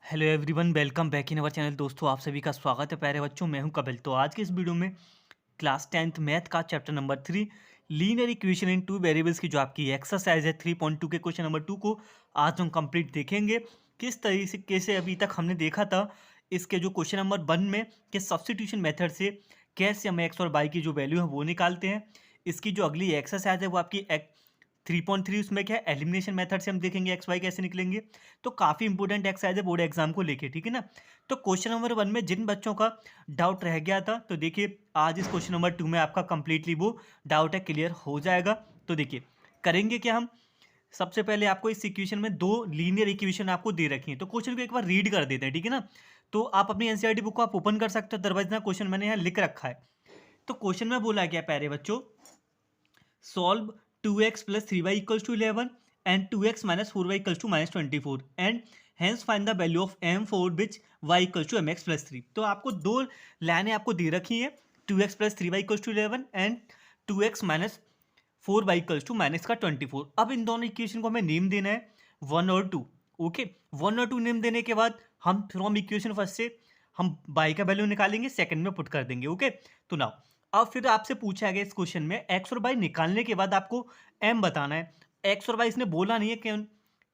Hello everyone, welcome back in our channel. दोस्तों, आप सभी का स्वागत है प्यारे बच्चों। मैं हूं कपिल। तो आज के इस वीडियो में क्लास 10th मैथ का chapter number 3 linear equation in two variables की जो आपकी एक्सरसाइज है 3.2 के क्वेश्चन नंबर 2 को आज हम कंप्लीट देखेंगे। किस तरीके से अभी तक हमने देखा था इसके जो क्वेश्चन नंबर 1 में कि सब्स्टिट्यूशन मेथड से कैसे हम एक्स और वाई की जो वैल्यू है वो निकालते हैं। इसकी जो अगली एक्सरसाइज है वो आपकी 3.3 उसमें क्या है, एलिमिनेशन मेथड से हम देखेंगे एक्स वाई कैसे निकलेंगे। तो काफ़ी इंपॉर्टेंट एक्सरसाइज है बोर्ड एग्जाम को लेके, ठीक है ना। तो क्वेश्चन नंबर 1 में जिन बच्चों का डाउट रह गया था, तो देखिए आज इस क्वेश्चन नंबर 2 में आपका कंप्लीटली वो डाउट है क्लियर हो जाएगा। तो देखिए करेंगे क्या हम। सबसे पहले आपको इस इक्वेशन में दो लीनियर इक्वेशन आपको दे रखी है, तो क्वेश्चन को एक बार रीड कर देते हैं, ठीक है ना। तो आप अपनी एनसीईआरटी बुक को आप ओपन कर सकते हो, अदरवाइज ना क्वेश्चन मैंने यहाँ लिख रखा है। तो क्वेश्चन में बोला गया प्यारे बच्चों, solve 2x plus 3y equals to 11 and 2x minus 4y equals to minus 24 and hence find the value of m4 which y equals to mx plus 3। तो आपको दो लाइनें आपको दे रखी हैं, 2x plus 3y equals to 11 and 2x minus 4y equals to minus का 24। अब इन दोनों इक्वेशन को हमें नेम देना है 1 और 2। ओके, 1 और 2 नेम देने के बाद हम फ्रॉम इक्वेशन फर्स्ट से हम y का वैल्यू निकालेंगे, सेकंड में पुट कर देंगे। ओके, तो नाउ अब फिर आपसे पूछा गया इस क्वेश्चन में एक्स और वाई निकालने के बाद आपको एम बताना है। एक्स और वाई इसने बोला नहीं है कि हम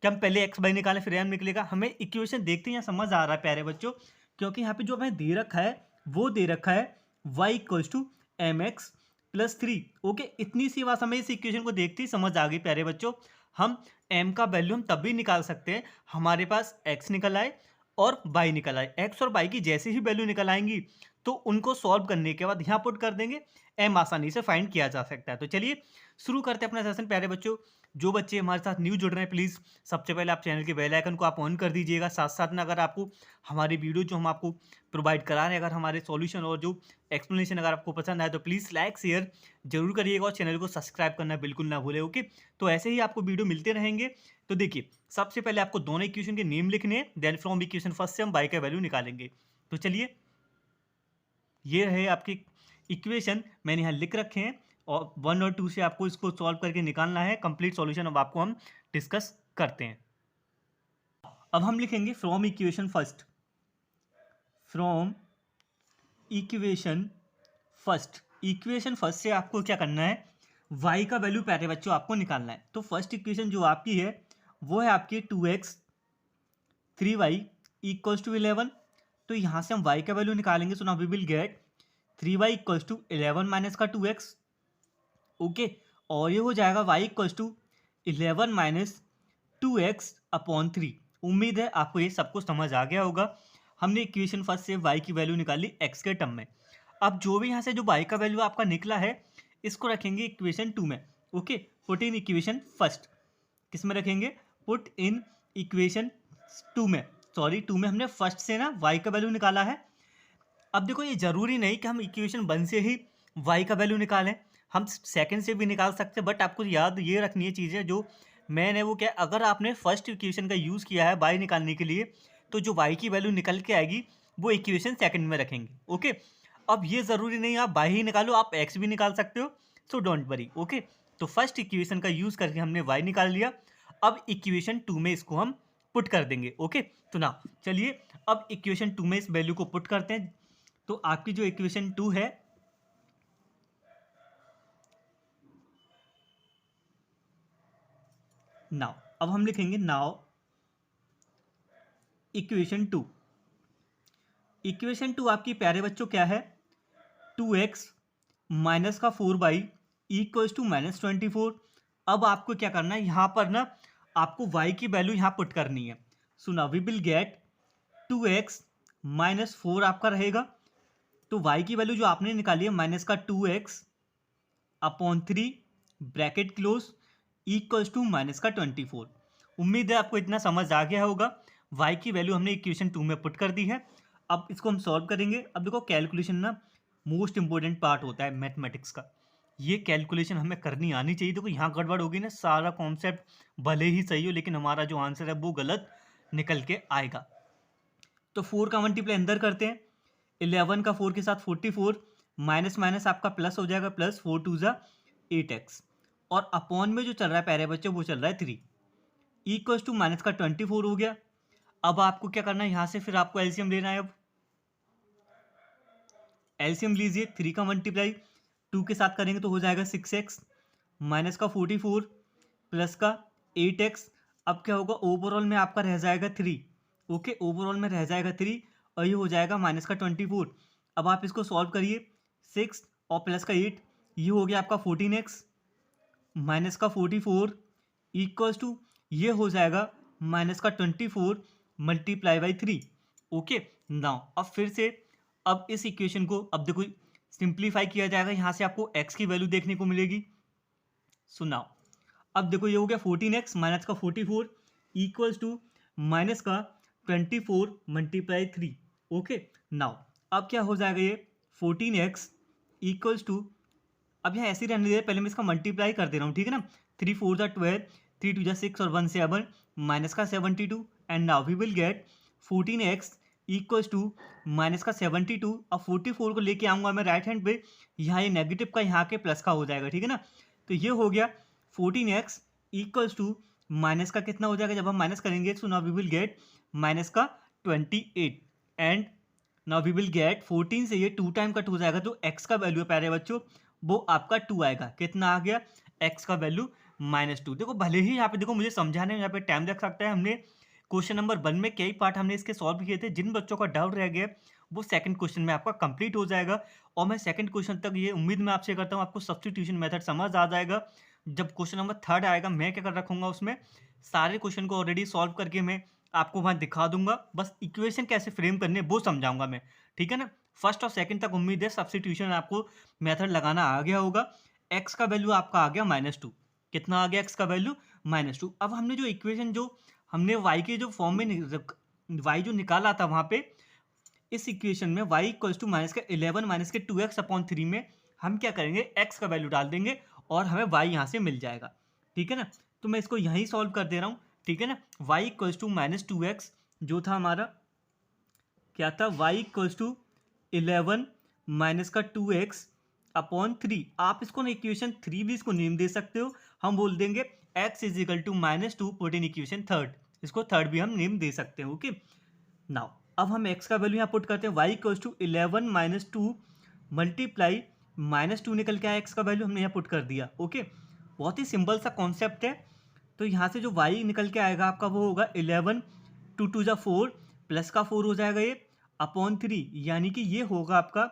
पहले एक्स वाई निकालें फिर एम निकलेगा। हमें इक्वेशन देखते हैं, यहाँ समझ आ रहा है प्यारे बच्चों, क्योंकि यहाँ पे जो हमें दे रखा है वो दे रखा है y equals to m x plus 3। Okay, इतनी सी बात हमें इस इक्वेशन को देखते ही समझ आ गई प्यारे बच्चों। हम एम का वैल्यू हम तब भी निकाल सकते हैं हमारे पास एक्स निकल आए और बाई निकल आए। एक्स और बाई की जैसे ही वैल्यू निकल आएंगी तो उनको सॉल्व करने के बाद यहाँ पुट कर देंगे, एम आसानी से फाइंड किया जा सकता है। तो चलिए शुरू करते हैं अपना सेशन प्यारे बच्चों। जो बच्चे हमारे साथ न्यू जुड़ रहे हैं प्लीज़ सबसे पहले आप चैनल के बेल आइकन को आप ऑन कर दीजिएगा। साथ साथ में अगर आपको हमारी वीडियो जो हम आपको प्रोवाइड करा रहे हैं, अगर हमारे सॉल्यूशन और जो एक्सप्लेनेशन अगर आपको पसंद आए तो प्लीज़ लाइक शेयर जरूर करिएगा और चैनल को सब्सक्राइब करना बिल्कुल ना भूलें। ओके, तो ऐसे ही आपको वीडियो मिलते रहेंगे। तो देखिए सबसे पहले आपको दोनों इक्वेशन के नेम लिखने हैं, देन फ्रॉम इक्वेशन फर्स्ट से हम बाई का वैल्यू निकालेंगे। तो चलिए ये रहे आपकी इक्वेशन, मैंने यहाँ लिख रखे हैं और 1 और 2 से आपको इसको सॉल्व करके निकालना है। कंप्लीट सॉल्यूशन अब आपको हम डिस्कस करते हैं। अब हम लिखेंगे from equation first. From equation first, equation first से आपको क्या करना है, y का वैल्यू प्यारे बच्चों आपको निकालना है। तो फर्स्ट इक्वेशन जो आपकी है वो है आपकी 2x 3y इक्वल्स टू 11। तो यहाँ से हम y का वैल्यू निकालेंगे। So now we will get 3y equals to 11 minus का 2x। ओके, और ये हो जाएगा y equals to 11 minus 2x upon 3। उम्मीद है आपको ये सब कुछ समझ आ गया होगा। हमने इक्वेशन फर्स्ट से y की वैल्यू निकाली x के टर्म में। अब जो भी यहाँ से जो y का वैल्यू आपका निकला है इसको रखेंगे इक्वेशन 2 में। Okay, put in equation first, किस में रखेंगे, पुट इन इक्वेशन 2 में। सॉरी 2 में हमने फर्स्ट से ना y का वैल्यू निकाला है। अब देखो ये जरूरी नहीं कि हम इक्वेशन 1 से ही y का वैल्यू निकालें, हम सेकंड से भी निकाल सकते हैं। बट आपको याद ये रखनी है चीज़ें जो मैंने वो क्या, अगर आपने फर्स्ट इक्वेशन का यूज़ किया है y निकालने के लिए तो जो y की वैल्यू निकल के आएगी वो इक्वेशन सेकंड में रखेंगे। ओके, अब ये ज़रूरी नहीं आप y ही निकालो, आप x भी निकाल सकते हो, सो डोंट वरी। ओके, तो फर्स्ट इक्वेशन का यूज़ करके हमने y निकाल लिया। अब इक्वेशन 2 में इसको हम पुट कर देंगे। ओके, तो ना चलिए अब इक्वेशन 2 में इस वैल्यू को पुट करते हैं। तो आपकी जो इक्वेशन 2 है, नाउ अब हम लिखेंगे नाउ इक्वेशन 2। इक्वेशन 2 आपकी प्यारे बच्चों क्या है, 2x माइनस का 4y इक्वल्स टू माइनस 24। अब आपको क्या करना है, यहाँ पर ना आपको y की वैल्यू यहाँ पुट करनी है। So now we will get 2x minus 4 आपका रहेगा। तो y की वैल्यू जो आपने निकाली है माइनस का 2x upon 3 bracket close equals to minus का 24। उम्मीद है आपको इतना समझ आ गया होगा। y की वैल्यू हमने इक्वेशन 2 में पुट कर दी है। अब इसको हम सॉल्व करेंगे। अब देखो कैलकुलेशन ना मोस्ट इंपॉर्टेंट पार्ट होता है मैथमेटिक्स का, ये कैलकुलेशन हमें करनी आनी चाहिए। देखो यहाँ गड़बड़ होगी ना, सारा कॉन्सेप्ट भले ही सही हो लेकिन हमारा जो आंसर है वो गलत निकल के आएगा। तो 4 का मल्टीप्लाई अंदर करते हैं, 11 का 4 के साथ 44, माइनस माइनस आपका प्लस हो जाएगा, प्लस 4 2 ज़ा 8x, और अपॉन में जो चल रहा है प्यारे बच्चे वो चल रहा है 3 इक्वल्स टू माइनस का 24 हो गया। अब आपको क्या करना है, यहाँ से फिर आपको एलसीएम लेना है। अब एलसीएम लीजिए, 3 का मल्टीप्लाई 2 के साथ करेंगे तो हो जाएगा 6x माइनस का 44 प्लस का 8x। अब क्या होगा, ओवरऑल में आपका रह जाएगा 3। ओके, ओवरऑल में रह जाएगा 3 और ये हो जाएगा माइनस का 24। अब आप इसको सॉल्व करिए, 6 और प्लस का 8, ये हो गया आपका 14x माइनस का 44 इक्वल्स टू ये हो जाएगा माइनस का 24 मल्टीप्लाई बाई 3। ओके, नाउ अब फिर से अब इस इक्वेशन को अब देखो सिंप्लीफाई किया जाएगा, यहाँ से आपको x की वैल्यू देखने को मिलेगी। सुनाओ, अब देखो ये हो गया 14x माइनस का 44 इक्वल्स टू माइनस का 24 मल्टीप्लाई 3। ओके, नाउ अब क्या हो जाएगा, ये 14x इक्वल्स टू, अब यहाँ ऐसे ही रहने दे, पहले मैं इसका मल्टीप्लाई कर दे रहा हूँ, ठीक है ना। 3 4 जा 12, 3 2 जा 6 और 1 7 माइनस का 72 and now we will get 14x equals to minus का 72। अब 44 को लेके आऊँगा मैं राइट हैंड पे, यहाँ ये नेगेटिव का यहाँ के प्लस का हो जाएगा, ठीक है ना। तो ये हो गया 14x इक्वल्स टू माइनस का कितना हो जाएगा, जब हम माइनस करेंगे so now we will get minus का 28 and now we will get 14 से ये 2 टाइम कट हो जाएगा तो x का वैल्यू है प्यारे बच्चों वो आपका 2 आएगा। कितना आ गया, x का वैल्यू -2। देखो भले ही यहाँ पे देखो मुझे समझाने में यहाँ पे टाइम लग सकता है, हमने क्वेश्चन नंबर 1 में कई पार्ट हमने इसके सॉल्व किए थे, जिन बच्चों का डाउट रह गया वो सेकंड क्वेश्चन में आपका कंप्लीट हो जाएगा। और मैं सेकंड क्वेश्चन तक ये उम्मीद मैं आपसे करता हूँ आपको सब्स्टिट्यूशन मेथड समझ आ जाएगा। जब क्वेश्चन नंबर 3 आएगा मैं क्या कर रखूँगा, उसमें सारे क्वेश्चन को ऑलरेडी सॉल्व करके मैं आपको वहाँ दिखा दूंगा, बस इक्वेशन कैसे फ्रेम करने वो समझाऊंगा मैं, ठीक है ना। फर्स्ट और सेकंड तक उम्मीद है सब्स्टिट्यूशन आपको मेथड लगाना आ गया होगा। x का वैल्यू आपका आ गया -2। कितना आ गया x का वैल्यू -2। अब हमने जो इक्वेशन जो हमने y के जो फॉर्म में y जो निकाला था वहाँ पे इस इक्वेशन में y इक्वल्स टू माइनस का 11 माइनस के 2x अपॉन 3 में हम क्या करेंगे, x का वैल्यू डाल देंगे और हमें y यहाँ से मिल जाएगा, ठीक है ना। तो मैं इसको यहीं सॉल्व कर दे रहा हूँ, ठीक है ना। y इक्वल्स टू -2x जो था हमारा क्या था, y इक्वल्स टू 11 माइनस का 2x अपॉन 3। आप इसको ना इक्वेशन 3 भी इसको नेम दे सकते हो, हम बोल देंगे x is equal to -2 put in equation third, इसको थर्ड भी हम नेम दे सकते हैं। ओके, नाउ अब हम x का वैल्यू यहाँ पुट करते हैं, y equals to 11 minus 2 multiply -2 निकल के आया, x का वैल्यू हमने यहाँ पुट कर दिया। ओके, बहुत ही सिंपल सा कॉन्सेप्ट है। तो यहाँ से जो y निकल के आएगा आपका वो होगा 11 2 2 जा 4 प्लस का 4 हो जाएगा ये अपॉन 3, यानी कि ये होगा आपका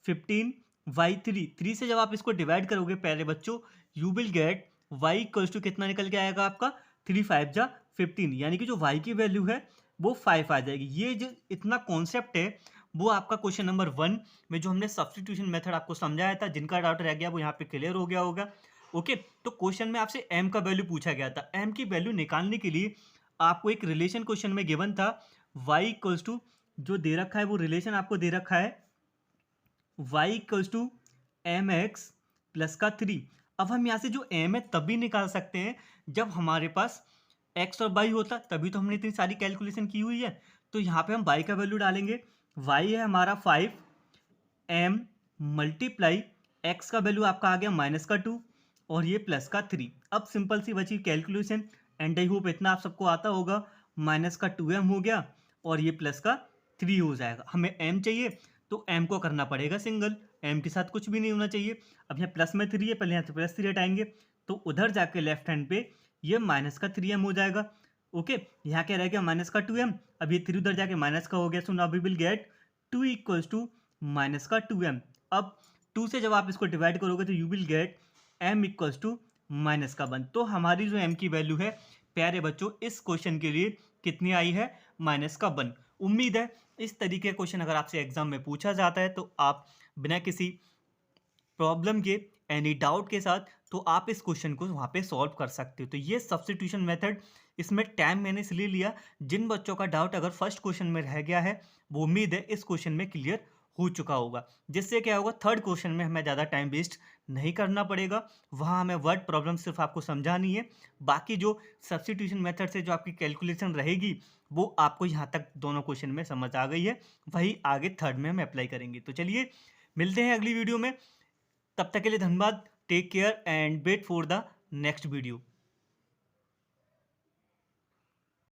15/3। 3 से जब आप इसको डिवाइड करोगे प्यारे बच्चों you will get y equals to कितना निकल के आएगा आपका 3 5 जा 15, यानी कि जो y की वैल्यू है वो 5 आ जाएगी। ये जो इतना कॉन्सेप्ट है वो आपका क्वेश्चन नंबर 1 में जो हमने सब्स्टिट्यूशन मेथड आपको समझाया था, जिनका डाउट रह गया वो यहाँ पे क्लियर हो गया होगा। ओके, तो क्वेश्चन में आपसे m का वैल्यू पूछा गया था। m की वैल्यू निकालने के लिए आपको एक रिलेशन क्वेश्चन में गिवन था, y इक्वल्स टू जो दे रखा है वो रिलेशन आपको दे रखा है y equals to mx plus का 3। अब हम यहाँ से जो m है तभी निकाल सकते हैं जब हमारे पास x और y होता, तभी तो हमने इतनी सारी कैलकुलेशन की हुई है। तो यहाँ पे हम y का वैल्यू डालेंगे, y है हमारा 5 m मल्टीप्लाई x का वैल्यू आपका आ गया -2 और ये प्लस का 3। अब सिंपल सी बची कैलकुलेशन एंड आई होप इतना आप सबको आता होगा, -2m हो गया और ये प्लस का 3 हो जाएगा। हमें m चाहिए तो m को करना पड़ेगा सिंगल, m के साथ कुछ भी नहीं होना चाहिए। अब यहाँ प्लस में 3 है, पहले यहाँ से +3 हटाएंगे तो उधर जाके लेफ्ट हैंड पे ये -3m हो जाएगा। ओके, यहाँ क्या रह गया -2m, अब ये 3 उधर जाके माइनस का हो गया, so now we will get 2 equals to -2m। अब 2 से जब आप इसको डिवाइड करोगे तो you will get m equals to -1। तो हमारी जो m की वैल्यू है प्यारे बच्चों इस क्वेश्चन के लिए कितनी आई है, -1। उम्मीद है इस तरीके का क्वेश्चन अगर आपसे एग्जाम में पूछा जाता है तो आप बिना किसी प्रॉब्लम के एनी डाउट के साथ तो आप इस क्वेश्चन को वहाँ पे सॉल्व कर सकते हो। तो ये सब्स्टिट्यूशन मेथड, इसमें टाइम मैंने इसलिए लिया जिन बच्चों का डाउट अगर फर्स्ट क्वेश्चन में रह गया है वो उम्मीद है इस क्वेश्चन में क्लियर हो चुका होगा, जिससे क्या होगा थर्ड क्वेश्चन में हमें ज़्यादा टाइम वेस्ट नहीं करना पड़ेगा। वहाँ हमें वर्ड प्रॉब्लम सिर्फ आपको समझानी है, बाकी जो सब्स्टिट्यूशन मेथड से जो आपकी कैलकुलेशन रहेगी वो आपको यहाँ तक दोनों क्वेश्चन में समझ आ गई है, वही आगे थर्ड में हम अप्लाई करेंगे। तो चलिए मिलते हैं अगली वीडियो में, तब तक के लिए धन्यवाद, take care and wait for the next video.